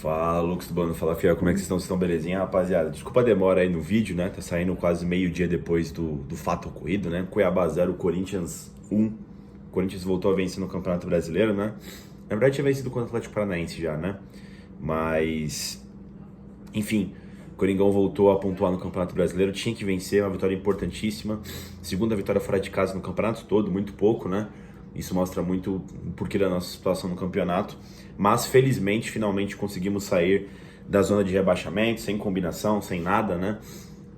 Fala, Lucas do Bando, fala Fiel, como é que vocês estão? Vocês estão belezinha, rapaziada? Desculpa a demora aí no vídeo, né? Tá saindo quase meio-dia depois do fato ocorrido, né? Cuiabá 0, Corinthians 1. O Corinthians voltou a vencer no Campeonato Brasileiro, né? Na verdade tinha vencido contra o Atlético Paranaense já, né? Mas, enfim, o Coringão voltou a pontuar no Campeonato Brasileiro, tinha que vencer, uma vitória importantíssima. Segunda vitória fora de casa no campeonato todo, muito pouco, né? Isso mostra muito o porquê da nossa situação no campeonato. Mas, felizmente, finalmente conseguimos sair da zona de rebaixamento, sem combinação, sem nada, né?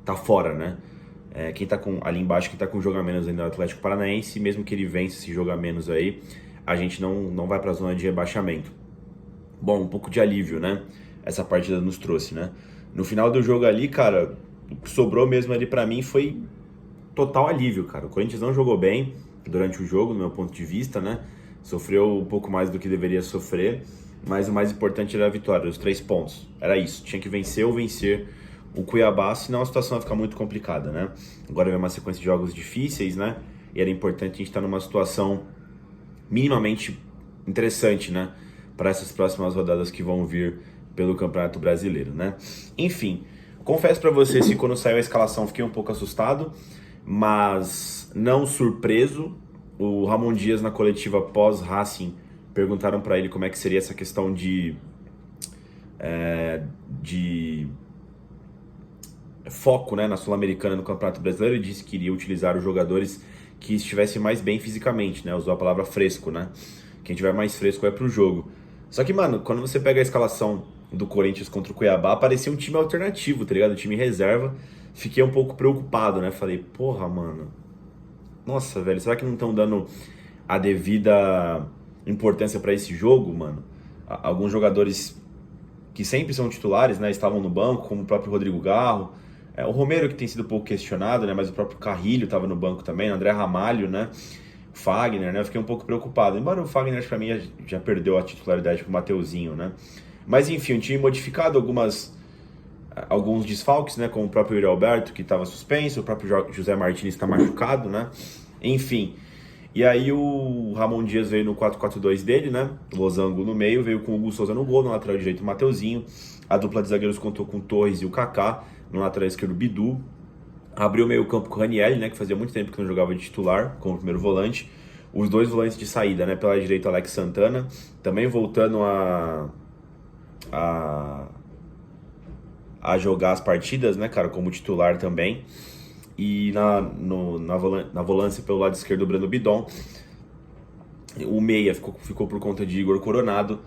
Tá fora, né? Quem tá ali embaixo, quem tá com um jogo a menos ainda é o Atlético Paranaense, mesmo que ele vença esse jogo a menos aí, a gente não vai pra zona de rebaixamento. Bom, um pouco de alívio, né? Essa partida nos trouxe, né? No final do jogo ali, cara, o que sobrou mesmo ali pra mim foi total alívio, cara. O Corinthians não jogou bem durante o jogo, no meu ponto de vista, né? Sofreu um pouco mais do que deveria sofrer, mas o mais importante era a vitória, os 3 pontos. Era isso, tinha que vencer ou vencer o Cuiabá, senão a situação ia ficar muito complicada, né? Agora vem uma sequência de jogos difíceis, né? E era importante a gente estar numa situação minimamente interessante, né? Para essas próximas rodadas que vão vir pelo Campeonato Brasileiro, né? Enfim, confesso para vocês que quando saiu a escalação fiquei um pouco assustado, mas não surpreso. O Ramon Dias, na coletiva pós-Racing, perguntaram para ele como é que seria essa questão de foco, né, na Sul-Americana, no Campeonato Brasileiro. Ele disse que iria utilizar os jogadores que estivessem mais bem fisicamente, né? Usou a palavra fresco, né? Quem tiver mais fresco é pro jogo. Só que, mano, quando você pega a escalação do Corinthians contra o Cuiabá, parecia um time alternativo, tá ligado? O time reserva. Fiquei um pouco preocupado, né? Falei, porra, mano. Nossa, velho, será que não estão dando a devida importância para esse jogo, mano? Alguns jogadores que sempre são titulares, né, estavam no banco, como o próprio Rodrigo Garro, o Romero, que tem sido um pouco questionado, né, mas o próprio Carrilho estava no banco também, André Ramalho, né, o Fagner, né, eu fiquei um pouco preocupado, embora o Fagner, para mim, já perdeu a titularidade com o Mateuzinho, né, mas enfim, um time modificado, alguns desfalques, né, como o próprio Yuri Alberto, que estava suspenso, o próprio José Martins está machucado, né, enfim. E aí o Ramon Dias veio no 4-4-2 dele, né, losango no meio, veio com o Hugo Souza no gol, no lateral direito o Mateuzinho, a dupla de zagueiros contou com o Torres e o Kaká, no lateral esquerdo o Bidu, abriu o meio campo com o Raniel, né, que fazia muito tempo que não jogava de titular, como primeiro volante, os dois volantes de saída, né, pela direita Alex Santana, também voltando a jogar as partidas, né, cara, como titular também. E na volância pelo lado esquerdo o Breno Bidon. O meia ficou por conta de Igor Coronado.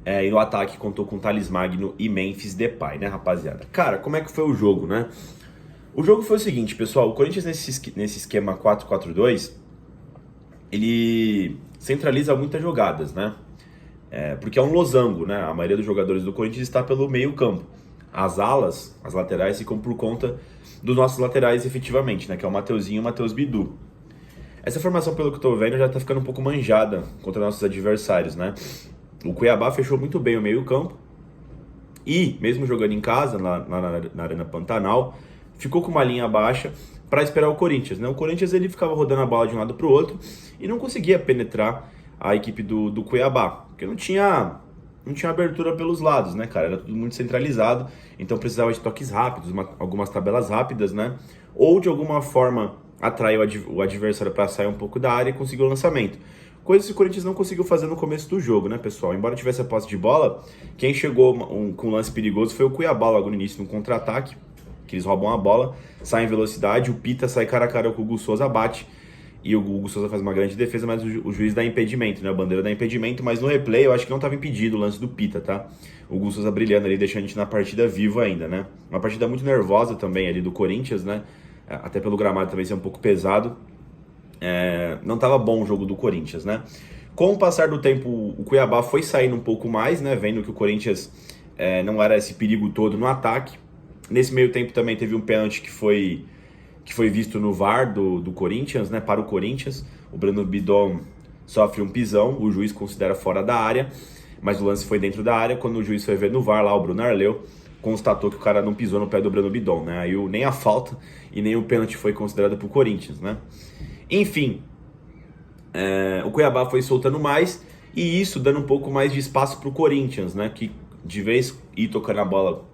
E no ataque contou com Thales Magno e Memphis Depay, né, rapaziada? Cara, como é que foi o jogo, né? O jogo foi o seguinte, pessoal. O Corinthians nesse esquema 4-4-2, ele centraliza muitas jogadas, né? Porque é um losango, né? A maioria dos jogadores do Corinthians está pelo meio campo. As alas, as laterais, ficam por conta dos nossos laterais efetivamente, né? Que é o Mateuzinho e o Matheus Bidu. Essa formação, pelo que eu tô vendo, já tá ficando um pouco manjada contra nossos adversários, né? O Cuiabá fechou muito bem o meio campo e, mesmo jogando em casa, na Arena Pantanal, ficou com uma linha baixa para esperar o Corinthians, né? O Corinthians ele ficava rodando a bola de um lado para o outro e não conseguia penetrar a equipe do Cuiabá, porque não tinha abertura pelos lados, né, cara? Era tudo muito centralizado, então precisava de toques rápidos, algumas tabelas rápidas, né? Ou de alguma forma atrair o adversário para sair um pouco da área e conseguir o lançamento. Coisa que o Corinthians não conseguiu fazer no começo do jogo, né, pessoal? Embora tivesse a posse de bola, quem chegou com um lance perigoso foi o Cuiabá logo no início, no contra-ataque, que eles roubam a bola, saem em velocidade, o Pita sai cara a cara com o Hugo Souza, bate, e o Hugo Souza faz uma grande defesa, mas o juiz dá impedimento, né? A bandeira dá impedimento, mas no replay eu acho que não estava impedido o lance do Pita, tá? O Hugo Souza brilhando ali, deixando a gente na partida vivo ainda, né? Uma partida muito nervosa também ali do Corinthians, né? Até pelo gramado também ser um pouco pesado. Não estava bom o jogo do Corinthians, né? Com o passar do tempo, o Cuiabá foi saindo um pouco mais, né? Vendo que o Corinthians não era esse perigo todo no ataque. Nesse meio tempo também teve um pênalti que foi visto no VAR do Corinthians, né, para o Corinthians. O Breno Bidon sofre um pisão, o juiz considera fora da área, mas o lance foi dentro da área. Quando o juiz foi ver no VAR lá, o Bruno Arleu constatou que o cara não pisou no pé do Breno Bidon, né? Aí nem a falta e nem o pênalti foi considerado para o Corinthians, né? Enfim, o Cuiabá foi soltando mais e isso dando um pouco mais de espaço para o Corinthians, né? Que de vez ir tocando a bola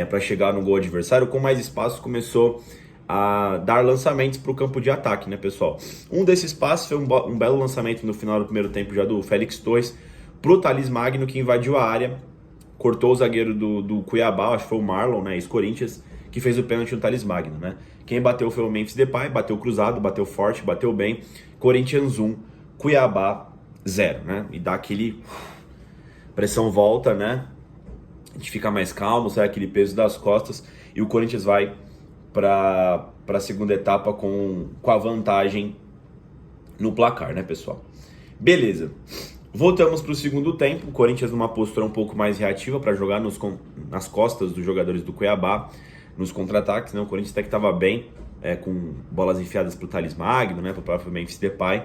para chegar no gol adversário, com mais espaço começou a dar lançamentos para o campo de ataque, né, pessoal? Um desses passes foi um belo lançamento no final do primeiro tempo já do Félix Torres pro Thales Magno, que invadiu a área, cortou o zagueiro do Cuiabá, acho que foi o Marlon, né, ex-Corinthians, que fez o pênalti no Thales Magno, né? Quem bateu foi o Memphis Depay, bateu cruzado, bateu forte, bateu bem. Corinthians 1, Cuiabá 0, né? E dá aquele... pressão volta, né? A gente fica mais calmo, sai aquele peso das costas e o Corinthians vai para a segunda etapa com a vantagem no placar, né, pessoal? Beleza. Voltamos para o segundo tempo, o Corinthians numa postura um pouco mais reativa para jogar nas costas dos jogadores do Cuiabá, nos contra-ataques, né? O Corinthians até que estava bem, com bolas enfiadas para o Thales Magno, né, para o próprio Memphis Depay,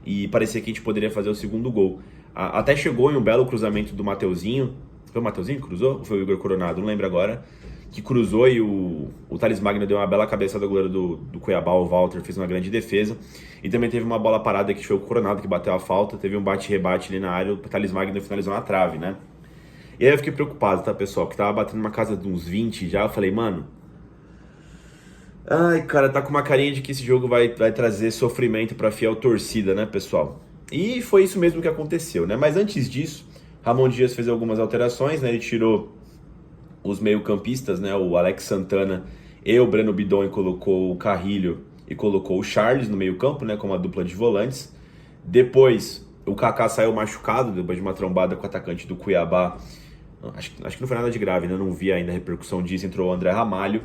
e parecia que a gente poderia fazer o segundo gol. Até chegou em um belo cruzamento do Mateuzinho. Foi o Mateuzinho que cruzou? Ou foi o Igor Coronado? Não lembro agora. Que cruzou e o Thales Magno deu uma bela cabeçada do goleiro do Cuiabá, o Walter, fez uma grande defesa. E também teve uma bola parada que foi o Coronado que bateu a falta. Teve um bate-rebate ali na área, o Thales Magno finalizou na trave, né? E aí eu fiquei preocupado, tá, pessoal? Que tava batendo uma casa de uns 20 já. Eu falei, mano... ai, cara, tá com uma carinha de que esse jogo vai trazer sofrimento pra fiel torcida, né, pessoal? E foi isso mesmo que aconteceu, né? Mas antes disso, Ramon Dias fez algumas alterações, né? Ele tirou os meio-campistas, né? O Alex Santana e o Breno Bidon, e colocou o Carrilho e colocou o Charles no meio-campo, né? Como a dupla de volantes. Depois, o Kaká saiu machucado, depois de uma trombada com o atacante do Cuiabá. Acho que não foi nada de grave, né? Não vi ainda a repercussão disso. Entrou o André Ramalho.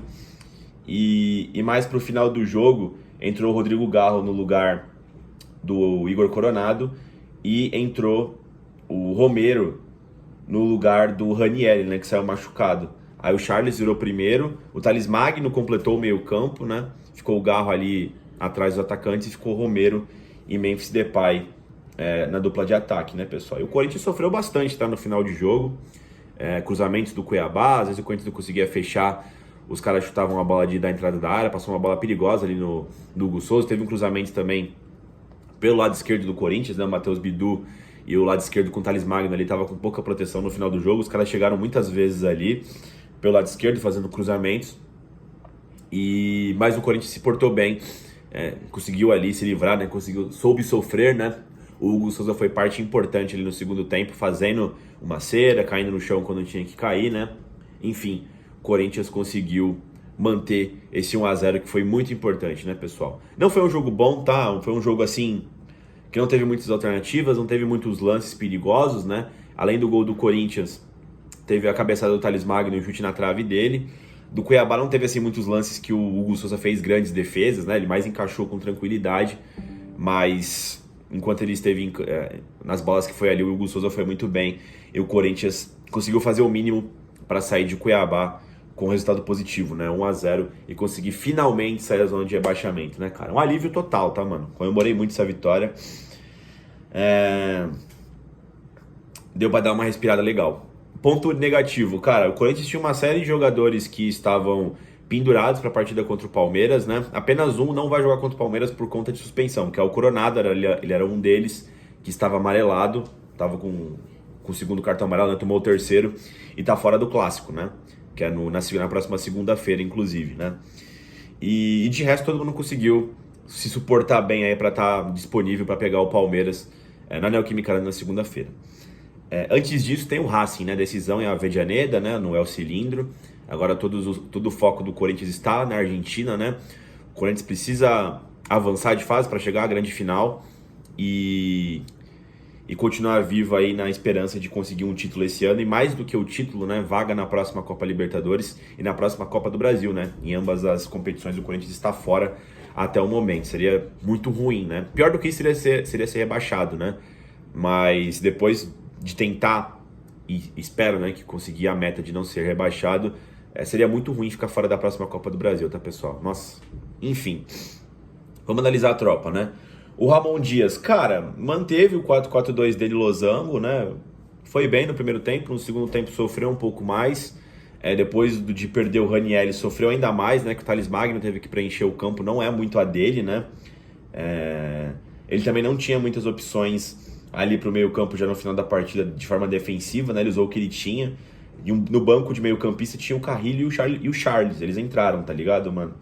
E mais pro final do jogo, entrou o Rodrigo Garro no lugar do Igor Coronado e entrou o Romero no lugar do Ranieri, né, que saiu machucado. Aí o Charles virou primeiro, o Thales Magno completou o meio campo, né, ficou o Garro ali atrás dos atacantes e ficou o Romero e Memphis Depay na dupla de ataque, né, pessoal. E o Corinthians sofreu bastante, tá, no final de jogo, cruzamentos do Cuiabá, às vezes o Corinthians não conseguia fechar, os caras chutavam a bola da entrada da área, passou uma bola perigosa ali no Hugo Souza, teve um cruzamento também pelo lado esquerdo do Corinthians, né, o Matheus Bidu e o lado esquerdo com o Thales Magno ali tava com pouca proteção no final do jogo, os caras chegaram muitas vezes ali pelo lado esquerdo fazendo cruzamentos, mas o Corinthians se portou bem, conseguiu ali se livrar, né, soube sofrer, né, o Hugo Souza foi parte importante ali no segundo tempo, fazendo uma cera, caindo no chão quando tinha que cair, né, enfim, o Corinthians conseguiu manter esse 1-0 que foi muito importante, né, pessoal? Não foi um jogo bom, tá? Foi um jogo, assim, que não teve muitas alternativas, não teve muitos lances perigosos, né? Além do gol do Corinthians, teve a cabeçada do Thales Magno e o chute na trave dele. Do Cuiabá não teve, assim, muitos lances que o Hugo Souza fez grandes defesas, né? Ele mais encaixou com tranquilidade, mas enquanto ele esteve nas bolas que foi ali, o Hugo Souza foi muito bem. E o Corinthians conseguiu fazer o mínimo para sair de Cuiabá com resultado positivo, né? 1-0 e conseguir finalmente sair da zona de rebaixamento, né, cara? Um alívio total, tá, mano? Comemorei muito essa vitória. Deu pra dar uma respirada legal. Ponto negativo, cara, o Corinthians tinha uma série de jogadores que estavam pendurados para a partida contra o Palmeiras, né? Apenas um não vai jogar contra o Palmeiras por conta de suspensão, que é o Coronado, ele era um deles que estava amarelado, estava com o segundo cartão amarelo, né? Tomou o terceiro e tá fora do clássico, né? Que é na próxima segunda-feira, inclusive, né? E de resto, todo mundo conseguiu se suportar bem aí para estar disponível para pegar o Palmeiras na Neoquímica Arena na segunda-feira. Antes disso, tem o Racing, né? Decisão em Avejaneda, né? No El Cilindro. Agora todo o foco do Corinthians está na Argentina, né? O Corinthians precisa avançar de fase para chegar à grande final e continuar vivo aí na esperança de conseguir um título esse ano, e mais do que o título, né, vaga na próxima Copa Libertadores e na próxima Copa do Brasil, né? Em ambas as competições o Corinthians está fora até o momento. Seria muito ruim, né? Pior do que isso seria ser rebaixado, né? Mas depois de tentar, e espero, né, que conseguir a meta de não ser rebaixado, seria muito ruim ficar fora da próxima Copa do Brasil, tá, pessoal? Nossa, enfim. Vamos analisar a tropa, né? O Ramon Dias, cara, manteve o 4-4-2 dele losango, né? Foi bem no primeiro tempo, no segundo tempo sofreu um pouco mais. Depois de perder o Ranieri, ele sofreu ainda mais, né? Que o Thales Magno teve que preencher o campo, não é muito a dele, né? Ele também não tinha muitas opções ali pro meio campo já no final da partida de forma defensiva, né? Ele usou o que ele tinha. E no banco de meio campista tinha o Carrilho e o Charles. Eles entraram, tá ligado, mano?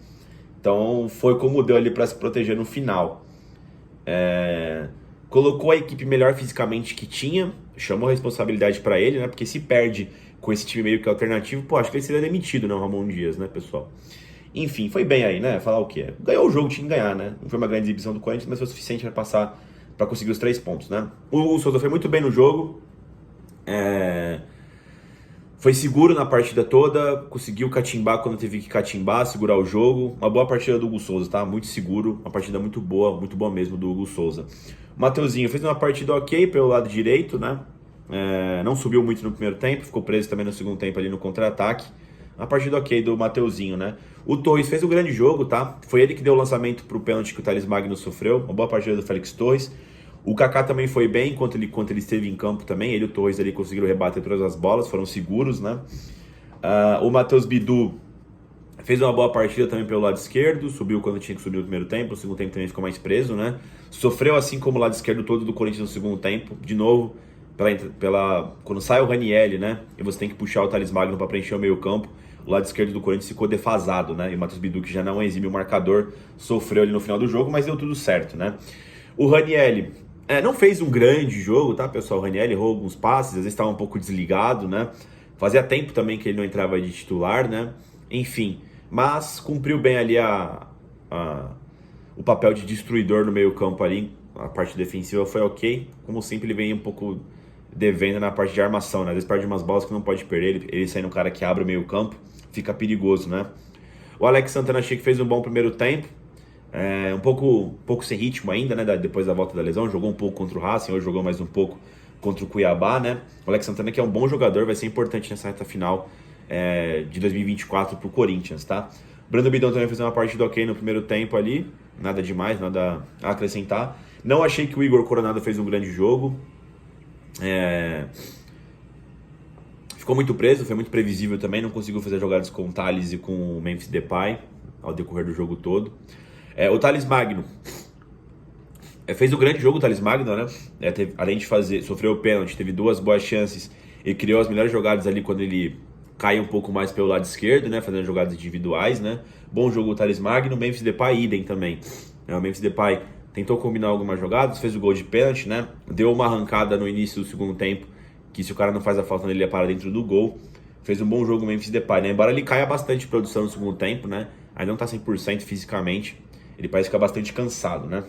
Então foi como deu ali pra se proteger no final. Colocou a equipe melhor fisicamente que tinha, chamou a responsabilidade pra ele, né? Porque se perde com esse time meio que alternativo, pô, acho que ele seria demitido, né? O Ramon Dias, né, pessoal? Enfim, foi bem aí, né? Falar o quê? Ganhou o jogo, tinha que ganhar, né? Não foi uma grande exibição do Corinthians, mas foi o suficiente para passar, para conseguir os 3 pontos, né? O Souza foi muito bem no jogo, foi seguro na partida toda, conseguiu catimbar quando teve que catimbar, segurar o jogo. Uma boa partida do Hugo Souza, tá? Muito seguro, uma partida muito boa mesmo do Hugo Souza. O Mateuzinho fez uma partida ok pelo lado direito, né? Não subiu muito no primeiro tempo, ficou preso também no segundo tempo ali no contra-ataque. Uma partida ok do Mateuzinho, né? O Torres fez um grande jogo, tá? Foi ele que deu o lançamento pro pênalti que o Thales Magno sofreu. Uma boa partida do Félix Torres. O Kaká também foi bem enquanto ele esteve em campo também. Ele e o Torres ali conseguiram rebater todas as bolas, foram seguros, né? O Matheus Bidu fez uma boa partida também pelo lado esquerdo, subiu quando tinha que subir no primeiro tempo, no segundo tempo também ficou mais preso, né? Sofreu assim como o lado esquerdo todo do Corinthians no segundo tempo, de novo, quando sai o Ranieri, né? E você tem que puxar o Thales Magno para preencher o meio campo, o lado esquerdo do Corinthians ficou defasado, né? E o Matheus Bidu, que já não exime o marcador, sofreu ali no final do jogo, mas deu tudo certo, né? O Ranieri não fez um grande jogo, tá, pessoal? O Ranieri errou alguns passes, às vezes estava um pouco desligado, né? Fazia tempo também que ele não entrava de titular, né? Enfim, mas cumpriu bem ali o papel de destruidor no meio campo ali. A parte defensiva foi ok. Como sempre, ele vem um pouco devendo na parte de armação, né? Às vezes perde umas bolas que não pode perder. Ele sendo um cara que abre o meio campo, fica perigoso, né? O Alex Santana achei que fez um bom primeiro tempo. Um pouco sem ritmo ainda, né? Depois da volta da lesão. Jogou um pouco contra o Racing, hoje jogou mais um pouco contra o Cuiabá, né? O Alex Santana, que é um bom jogador, vai ser importante nessa reta final de 2024 pro Corinthians, tá? O Brando Bidon também fez uma partida ok no primeiro tempo ali. Nada demais, nada a acrescentar. Não achei que o Igor Coronado fez um grande jogo. Ficou muito preso, foi muito previsível também. Não conseguiu fazer jogadas com o Thales e com o Memphis Depay ao decorrer do jogo todo. O Thales Magno fez um grande jogo, o Thales Magno, né? Além de sofreu o pênalti, teve 2 boas chances e criou as melhores jogadas ali quando ele cai um pouco mais pelo lado esquerdo, né? Fazendo jogadas individuais, né? Bom jogo o Thales Magno. O Memphis Depay, idem também. O Memphis Depay tentou combinar algumas jogadas, fez o gol de pênalti, né? Deu uma arrancada no início do segundo tempo, que se o cara não faz a falta nele, ele ia parar dentro do gol. Fez um bom jogo o Memphis Depay, né? Embora ele caia bastante de produção no segundo tempo, né? Ainda não tá 100% fisicamente. Ele parece ficar bastante cansado, né?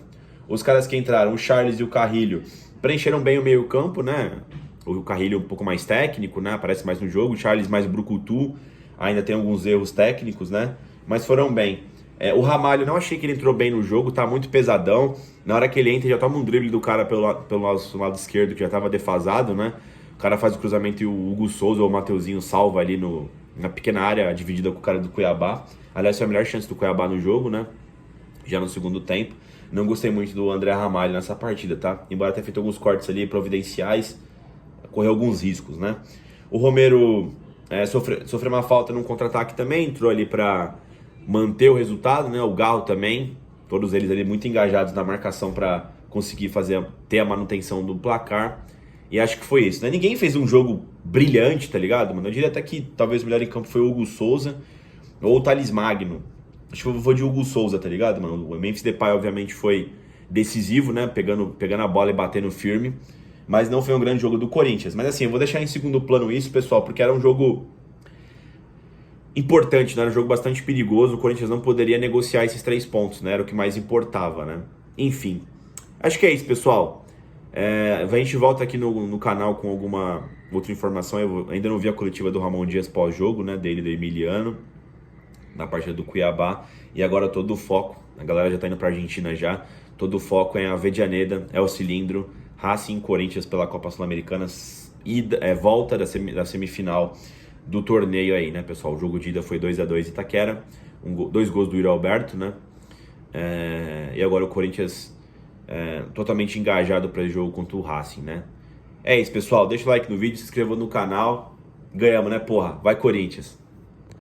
Os caras que entraram, o Charles e o Carrilho, preencheram bem o meio campo, né? O Carrilho um pouco mais técnico, né? Aparece mais no jogo. O Charles mais brucutu, ainda tem alguns erros técnicos, né? Mas foram bem. O Ramalho, não achei que ele entrou bem no jogo, tá muito pesadão. Na hora que ele entra, já toma um drible do cara pelo lado esquerdo, que já tava defasado, né? O cara faz o cruzamento e o Hugo Souza ou o Mateuzinho salva ali na pequena área dividida com o cara do Cuiabá. Aliás, foi a melhor chance do Cuiabá no jogo, né? Já no segundo tempo. Não gostei muito do André Ramalho nessa partida, tá? Embora tenha feito alguns cortes ali providenciais, correu alguns riscos, né? O Romero sofreu uma falta num contra-ataque também, entrou ali para manter o resultado, né? O Garro também, todos eles ali muito engajados na marcação para conseguir ter a manutenção do placar. E acho que foi isso, né? Ninguém fez um jogo brilhante, tá ligado, mano? Eu diria até que talvez o melhor em campo foi o Hugo Souza ou o Thales Magno. Acho que eu vou de Hugo Souza, tá ligado, mano? O Memphis Depay, obviamente, foi decisivo, né? Pegando a bola e batendo firme. Mas não foi um grande jogo do Corinthians. Mas assim, eu vou deixar em segundo plano isso, pessoal, porque era um jogo importante, né? Era um jogo bastante perigoso. O Corinthians não poderia negociar esses 3 pontos, né? Era o que mais importava, né? Enfim. Acho que é isso, pessoal. A gente volta aqui no canal com alguma outra informação. Eu ainda não vi a coletiva do Ramon Dias pós-jogo, né? Dele, do Emiliano, na partida do Cuiabá. E agora todo o foco, a galera já tá indo pra Argentina já, todo o foco é a Avedianeda, é o cilindro, Racing, Corinthians pela Copa Sul-Americana, volta da semifinal do torneio aí, né, pessoal? O jogo de ida foi 2-2 Itaquera, 2 gols do Yuri Alberto, né? E agora o Corinthians totalmente engajado para esse jogo contra o Racing, né? É isso, pessoal. Deixa o like no vídeo, se inscreva no canal. Ganhamos, né, porra? Vai, Corinthians!